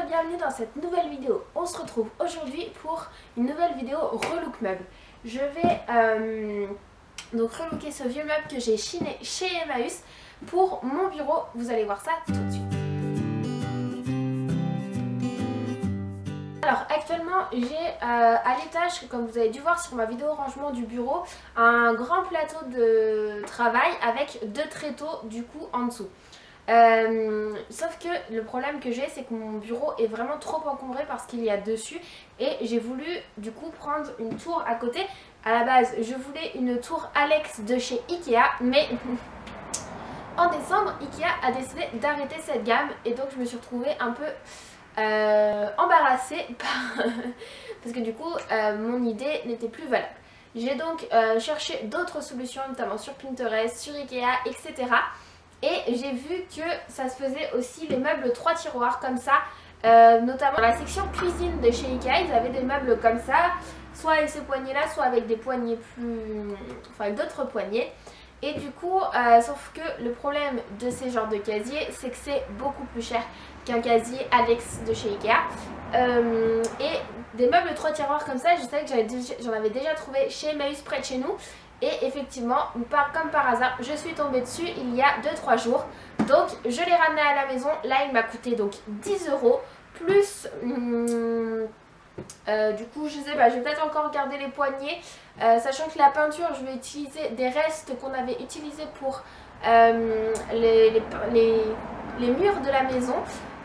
bienvenue dans cette nouvelle vidéo. On se retrouve aujourd'hui pour une nouvelle vidéo relook meuble. Je vais donc relooker ce vieux meuble que j'ai chiné chez Emmaüs pour mon bureau. Vous allez voir ça tout de suite. Alors actuellement j'ai à l'étage, comme vous avez dû voir sur ma vidéo rangement du bureau, un grand plateau de travail avec deux tréteaux du coup en dessous. Sauf que le problème que j'ai, c'est que mon bureau est vraiment trop encombré parce qu'il y a dessus, et j'ai voulu du coup prendre une tour à côté. À la base je voulais une tour Alex de chez Ikea, mais en décembre Ikea a décidé d'arrêter cette gamme et donc je me suis retrouvée un peu embarrassée parce que du coup mon idée n'était plus valable. J'ai donc cherché d'autres solutions, notamment sur Pinterest, sur Ikea, etc. Et j'ai vu que ça se faisait aussi les meubles 3 tiroirs comme ça, notamment dans la section cuisine de chez Ikea, ils avaient des meubles comme ça, soit avec ce poignet là, soit avec des poignées plus... enfin avec d'autres poignées. Et du coup, sauf que le problème de ces genres de casiers, c'est que c'est beaucoup plus cher qu'un casier Alex de chez Ikea. Et des meubles 3 tiroirs comme ça, je sais que j'en avais déjà trouvé chez Emmaüs près de chez nous. Et effectivement, comme par hasard, je suis tombée dessus il y a 2-3 jours. Donc je l'ai ramené à la maison. Là il m'a coûté donc 10 € plus... du coup je sais pas, je vais peut-être encore garder les poignées. Sachant que la peinture, je vais utiliser des restes qu'on avait utilisés pour les murs de la maison.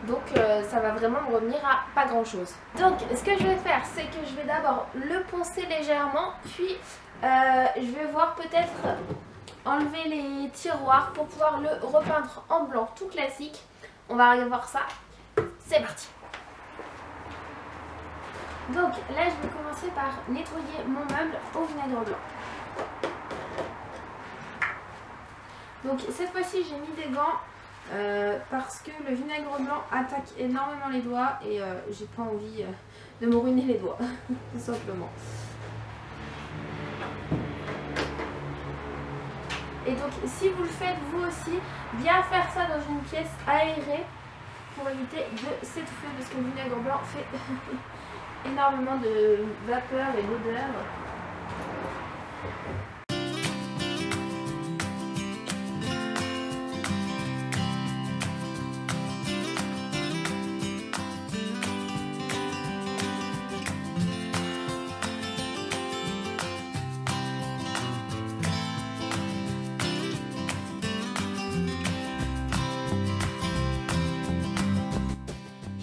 Donc ça va vraiment me revenir à pas grand chose. Donc ce que je vais faire, c'est que je vais d'abord le poncer légèrement, puis je vais voir peut-être enlever les tiroirs pour pouvoir le repeindre en blanc tout classique. On va aller voir ça. C'est parti. Donc là je vais commencer par nettoyer mon meuble au vinaigre blanc. Donc cette fois-ci j'ai mis des gants parce que le vinaigre blanc attaque énormément les doigts et j'ai pas envie de me ruiner les doigts tout simplement. Et donc si vous le faites vous aussi, bien faire ça dans une pièce aérée pour éviter de s'étouffer parce que le vinaigre blanc fait énormément de vapeur et d'odeur.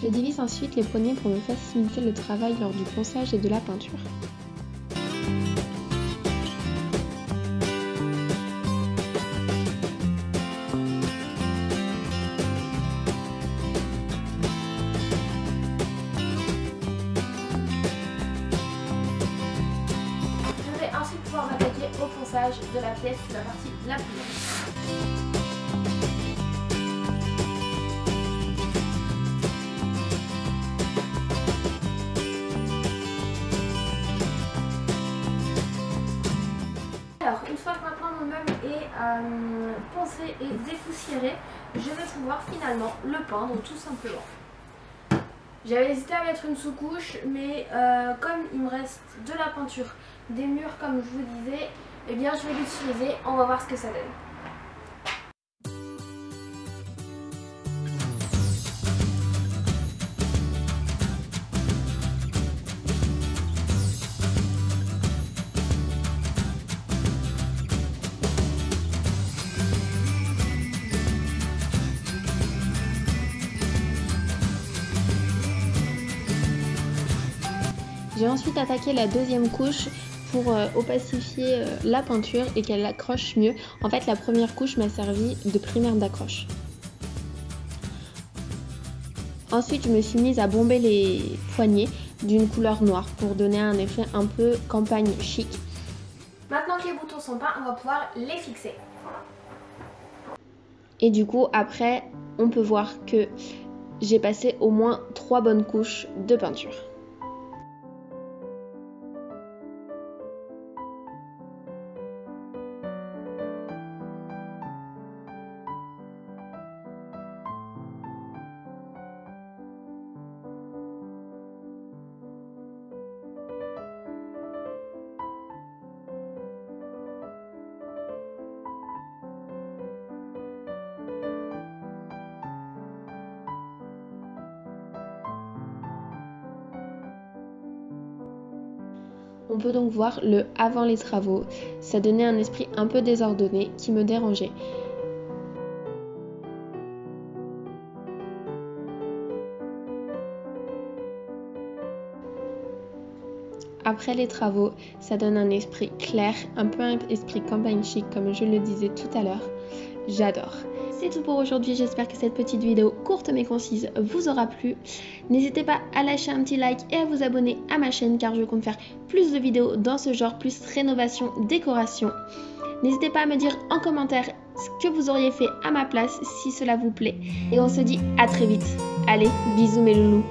Je divise ensuite les poignées pour me faciliter le travail lors du ponçage et de la peinture. Je vais ensuite pouvoir m'attaquer au ponçage de la pièce, la partie la plus longue. Alors, une fois que maintenant mon meuble est poncé et dépoussiéré, je vais pouvoir finalement le peindre tout simplement. J'avais hésité à mettre une sous-couche, mais comme il me reste de la peinture, des murs comme je vous disais, eh bien je vais l'utiliser, on va voir ce que ça donne. J'ai ensuite attaqué la deuxième couche pour opacifier la peinture et qu'elle accroche mieux. En fait, la première couche m'a servi de primaire d'accroche. Ensuite, je me suis mise à bomber les poignées d'une couleur noire pour donner un effet un peu campagne chic. Maintenant que les boutons sont peints, on va pouvoir les fixer. Et du coup, après, on peut voir que j'ai passé au moins 3 bonnes couches de peinture. On peut donc voir le avant les travaux, ça donnait un esprit un peu désordonné qui me dérangeait. Après les travaux, ça donne un esprit clair, un peu un esprit campagne chic comme je le disais tout à l'heure. J'adore. C'est tout pour aujourd'hui, j'espère que cette petite vidéo courte mais concise vous aura plu. N'hésitez pas à lâcher un petit like et à vous abonner à ma chaîne car je compte faire plus de vidéos dans ce genre, plus rénovation, décoration. N'hésitez pas à me dire en commentaire ce que vous auriez fait à ma place si cela vous plaît. Et on se dit à très vite. Allez, bisous mes loulous.